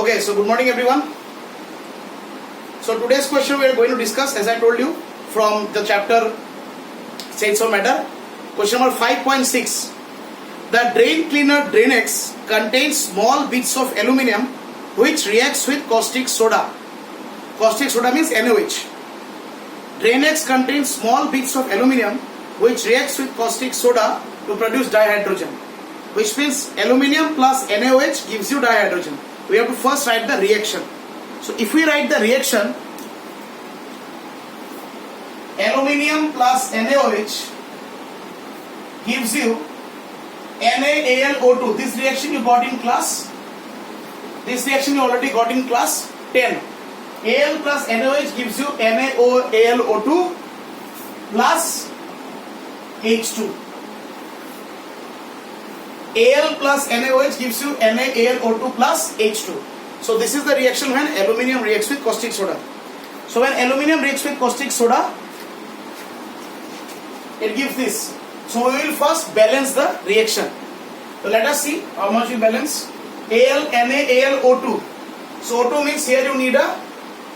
Okay, so good morning everyone. So today's question we are going to discuss, as I told you, from the chapter States of Matter. Question number 5.6. The drain cleaner Drain-X contains small bits of aluminium which reacts with caustic soda. Caustic soda means NaOH. Drain-X contains small bits of aluminium which reacts with caustic soda to produce dihydrogen, which means aluminium plus NaOH gives you dihydrogen. We have to first write the reaction. So if we write the reaction, aluminium plus NaOH gives you NaAlO2. This reaction you got in class. This reaction you already got in class 10. Al plus NaOH gives you NaOAlO2 plus H2. Al plus NaOH gives you NaAlO2 plus H2. So this is the reaction when aluminium reacts with caustic soda. So when aluminium reacts with caustic soda, it gives this. So we will first balance the reaction. So let us see how much we balance. Al, NaAlO2. So O2 means here you need a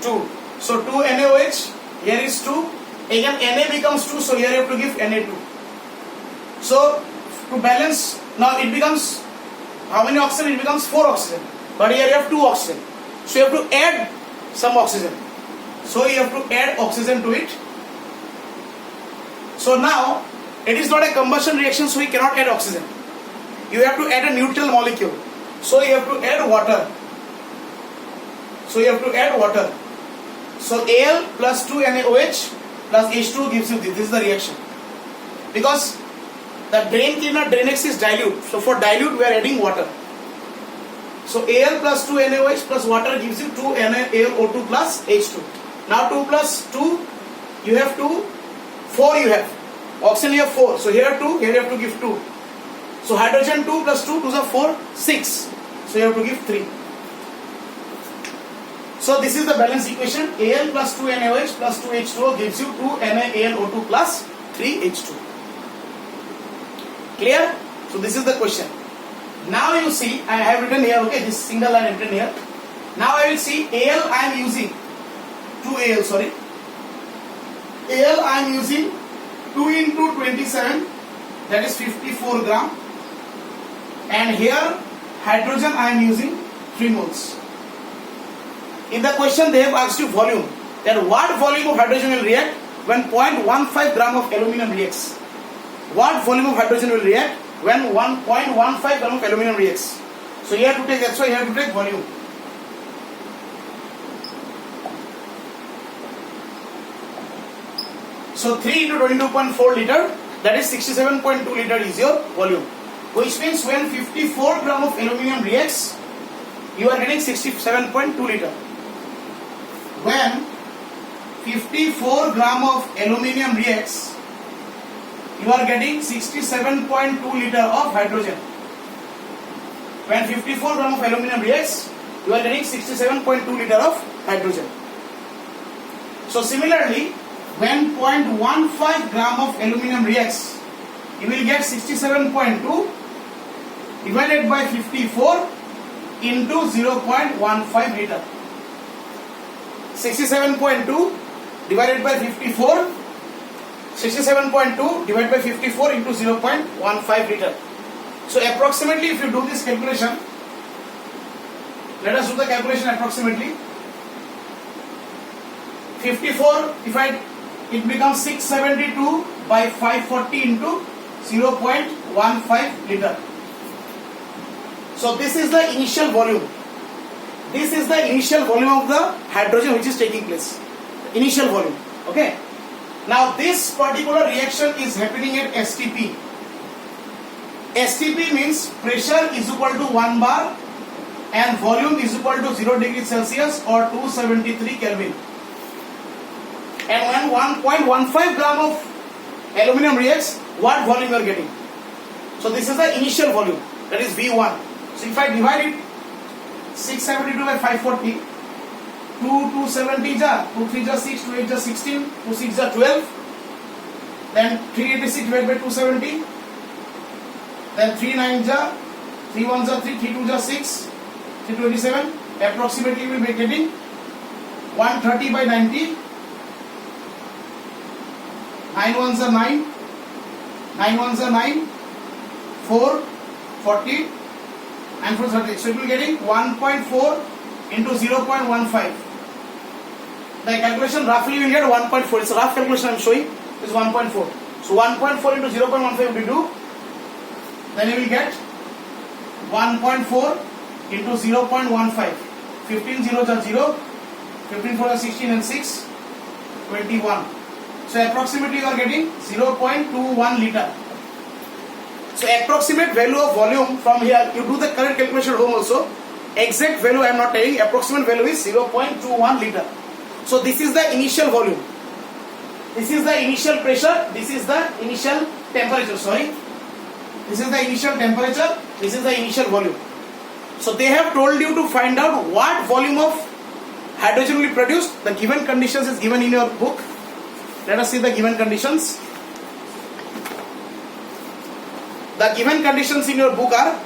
2. So 2 NaOH, here is 2. Again Na becomes 2, so here you have to give Na2. So to balance, now it becomes, how many oxygen? It becomes 4 oxygen. But here you have 2 oxygen. So you have to add some oxygen. So you have to add oxygen to it. So now, it is not a combustion reaction, so we cannot add oxygen. You have to add a neutral molecule. So you have to add water. So you have to add water. So Al plus 2 NaOH plus H2 gives you this. This is the reaction. Because the drain cleaner Drain-X is dilute. So for dilute we are adding water. So Al plus 2 NaOH plus water gives you 2 NaAlO2 plus H2. Now 2 plus 2, you have 2, 4 you have. Oxygen you have 4. So here 2, here you have to give 2. So hydrogen 2 plus 2, 2 is 4, 6. So you have to give 3. So this is the balance equation. Al plus 2 NaOH plus 2 H2O gives you 2 NaAlO2 plus 3 H2. Clear? So this is the question. Now you see, I have written here, okay, this single line written here. Now I will see Al I am using 2Al, sorry. Al I am using 2 into 27, that is 54 gram. And here hydrogen I am using 3 moles. In the question they have asked you volume. Then what volume of hydrogen will react when 0.15 gram of aluminum reacts? What volume of hydrogen will react when 1.15 gram of aluminum reacts? So you have to take, that's why you have to take volume. So 3 into 22.4 liter, that is 67.2 liter is your volume. Which means when 54 gram of aluminum reacts, you are getting 67.2 liter. When 54 gram of aluminum reacts, you are getting 67.2 liter of hydrogen. When 54 gram of aluminum reacts, you are getting 67.2 liter of hydrogen. So similarly, when 0.15 gram of aluminum reacts, you will get 67.2 divided by 54 into 0.15 liter. 67.2 divided by 54, 67.2 divided by 54 into 0.15 liter. So approximately, if you do this calculation, let us do the calculation approximately. 54, it becomes 672 by 540 into 0.15 liter. So this is the initial volume. This is the initial volume of the hydrogen which is taking place. Initial volume. Okay. Now this particular reaction is happening at STP. STP means pressure is equal to 1 bar and volume is equal to 0 degrees Celsius or 273 Kelvin. And when 1.15 gram of aluminum reacts, what volume you are getting? So this is the initial volume, that is V1. So if I divide it 672 by 540, 270 ja, 2 3 ja 6, 2 8 ja 16, 2 6 ja 12, then 386 divided by 270, then 3 9 ja, 3 1 ja 3, 3 2 ja 6, 327, approximately we will be getting 130 by 90. 9 ones are 9. 9 ones are 9. 4, 40 and 4 30. So it will be getting 1.4 into 0.15. The calculation roughly will get 1.4. It's a rough calculation I am showing. It's 1.4. So 1.4 into 0.15 will be 2. Then you will get 1.4 into 0.15. 15 zeros are 0. 15 4 are 16 and 6. 21. So approximately you are getting 0.21 liter. So approximate value of volume from here, you do the correct calculation at home also. Exact value I am not telling, approximate value is 0.21 liter. So this is the initial volume. This is the initial pressure. This is the initial temperature. Sorry. This is the initial temperature. This is the initial volume. So they have told you to find out what volume of hydrogen will be produced. The given conditions is given in your book. Let us see the given conditions. The given conditions in your book are: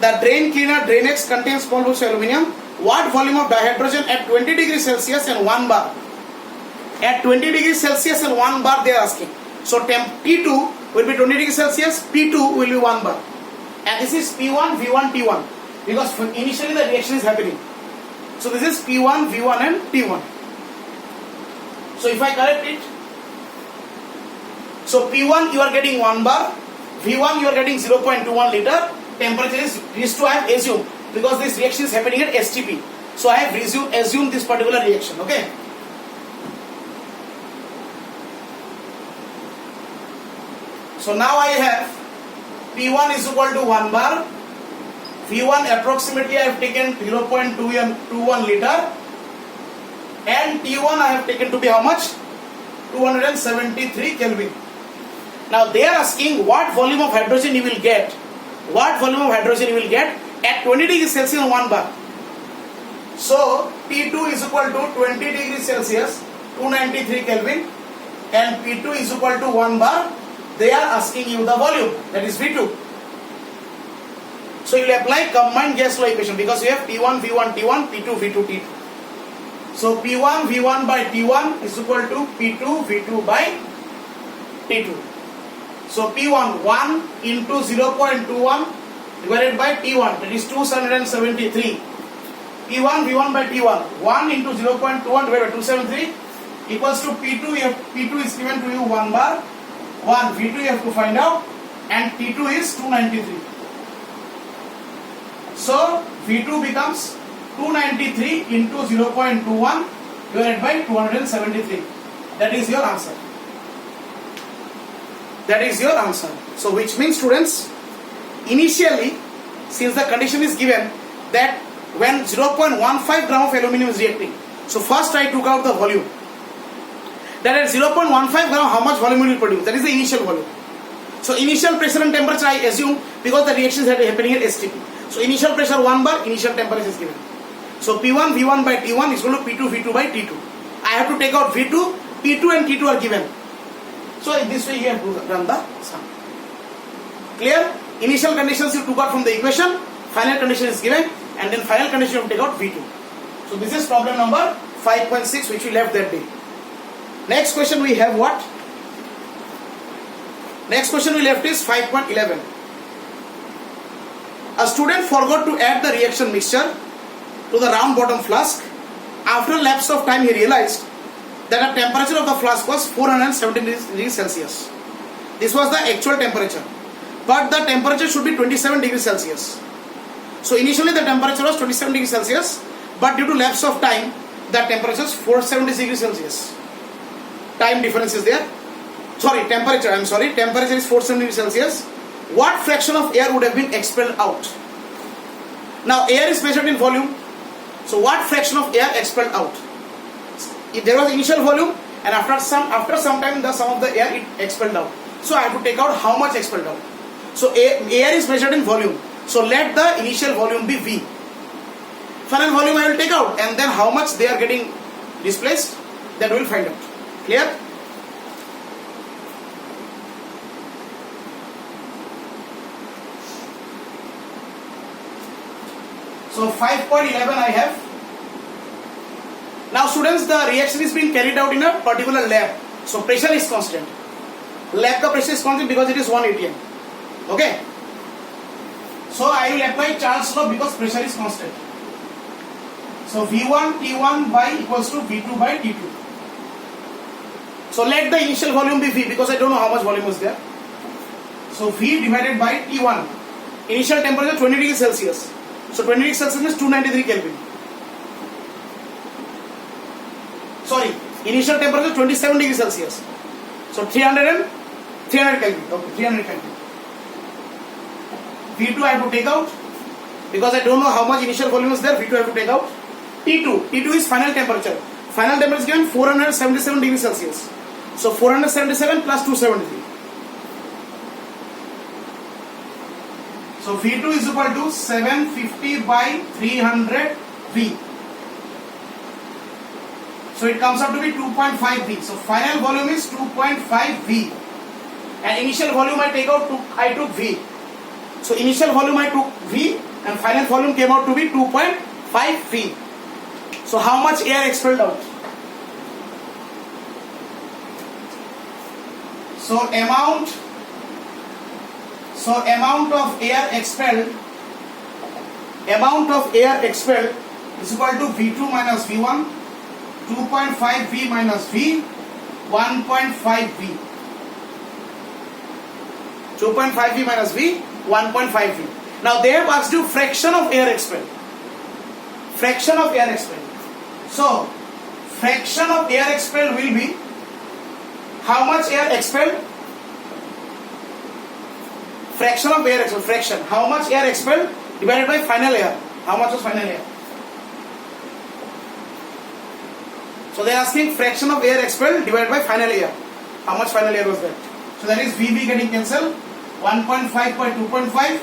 the drain cleaner DrainX contains small dose of aluminium. What volume of dihydrogen at 20 degrees Celsius and 1 bar? At 20 degrees Celsius and 1 bar they are asking. So temp T2 will be 20 degrees Celsius, P2 will be 1 bar. And this is P1, V1, T1. Because initially the reaction is happening. So this is P1, V1 and T1. So if I correct it, so P1 you are getting 1 bar, V1 you are getting 0.21 liter, temperature is to I have assumed, because this reaction is happening at STP. So I have assumed this particular reaction, okay. So now I have P1 is equal to 1 bar, V1 approximately I have taken 0.21 liter, and T1 I have taken to be how much? 273 Kelvin. Now they are asking what volume of hydrogen you will get. What volume of hydrogen you will get at 20 degrees Celsius and 1 bar. So T2 is equal to 20 degrees Celsius, 293 Kelvin, and P2 is equal to 1 bar. They are asking you the volume, that is V2. So you will apply combined gas law equation, because you have P1 V1 T1, P2 V2 T2. So P1 V1 by T1 is equal to P2 V2 by T2. So P1 1 into 0.21 divided by T1, that is 273. P1 V1 by T1, 1 into 0.21 divided by 273 equals to P2. P2 is given to you 1 bar. 1 V2 you have to find out, and T2 is 293. So V2 becomes 293 into 0.21 divided by 273. That is your answer. That is your answer. So which means, students, initially, since the condition is given that when 0.15 gram of aluminum is reacting, so first I took out the volume. That at 0.15 gram, how much volume will you produce? That is the initial volume. So initial pressure and temperature I assume, because the reaction is happening at STP. So initial pressure 1 bar, initial temperature is given. So P1 V1 by T1 is equal to P2 V2 by T2. I have to take out V2, P2 and T2 are given. So in this way you have to run the sum. Clear? Initial conditions you took out from the equation, final condition is given, and then final condition you have to take out V2. So this is problem number 5.6 which we left that day. Next question we have what? Next question we left is 5.11. A student forgot to add the reaction mixture to the round bottom flask. After a lapse of time he realized that the temperature of the flask was 417 degrees Celsius. This was the actual temperature, but the temperature should be 27 degrees Celsius. So initially the temperature was 27 degrees Celsius, but due to lapse of time the temperature is 470 degrees Celsius. Time difference is there. Temperature is 470 degrees Celsius. What fraction of air would have been expelled out? Now air is measured in volume. So what fraction of air expelled out? If there was initial volume, and after some time the sum of the air it expelled out. So I have to take out how much expelled out. So air is measured in volume. So let the initial volume be V. Final volume I will take out, and then how much they are getting displaced, that we will find out. Clear? So 5.11 I have. Now students, the reaction is being carried out in a particular lab. So pressure is constant. Lab ka pressure is constant because it is 1 atm. Okay. So I will apply Charles' law because pressure is constant. So V1 T1 by equals to V2 by T2. So let the initial volume be V because I don't know how much volume is there. So V divided by T1. Initial temperature 20 degrees Celsius. So 20 degrees Celsius means 293 Kelvin. Sorry, initial temperature 27 degrees Celsius. So 300 Kelvin. Okay, 300 Kelvin. V2 I have to take out because I don't know how much initial volume is there. V2 I have to take out. T2 is final temperature. Final temperature is given 477 degrees Celsius. So 477 plus 273. So V2 is equal to 750 by 300 V. So it comes out to be 2.5 V. So final volume is 2.5 V. And initial volume I took V. So initial volume I took V and final volume came out to be 2.5 V. So how much air expelled out? So amount of air expelled is equal to V2 minus V1, 2.5 V minus V, 1.5 V. 2.5 V minus V, 1.5 V. Now they have asked you fraction of air expelled. Fraction of air expelled. So fraction of air expelled will be how much air expelled? Fraction of air expelled. Fraction. How much air expelled divided by final air. How much was final air? So they are asking fraction of air expelled divided by final air. How much final air was that? So that is VB getting cancelled. 1.5 by 2.5,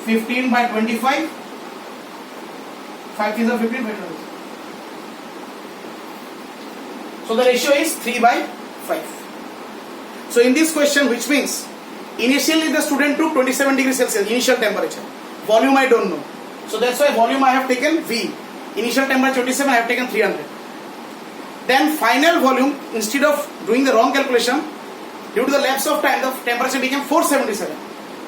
15 by 25, 5 is 15 by 25. So the ratio is 3 by 5. So in this question, which means initially the student took 27 degrees Celsius initial temperature. Volume I don't know. So that's why volume I have taken V. Initial temperature 27, I have taken 300. Then final volume, instead of doing the wrong calculation, due to the lapse of time, the temperature became 477.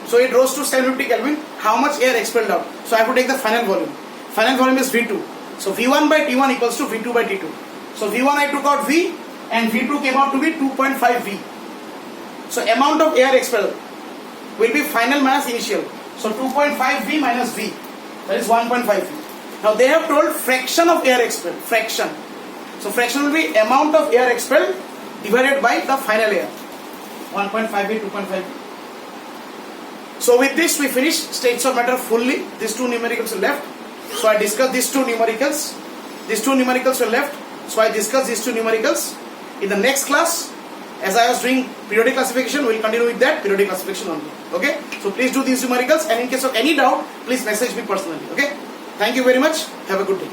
So it rose to 750 Kelvin. How much air expelled out? So I have to take the final volume. Final volume is V2. So V1 by T1 equals to V2 by T2. So V1 I took out V and V2 came out to be 2.5 V. So amount of air expelled will be final minus initial. So 2.5 V minus V. That is 1.5 V. Now they have told fraction of air expelled. Fraction. So fraction will be amount of air expelled divided by the final air. 1.5 V, 2.5 V. So with this we finish states of matter fully. These two numericals are left. So I discussed these two numericals. These two numericals were left. So I discussed these two numericals. In the next class, as I was doing periodic classification, we will continue with that periodic classification only. Okay? So please do these numericals, and in case of any doubt, please message me personally. Okay? Thank you very much. Have a good day.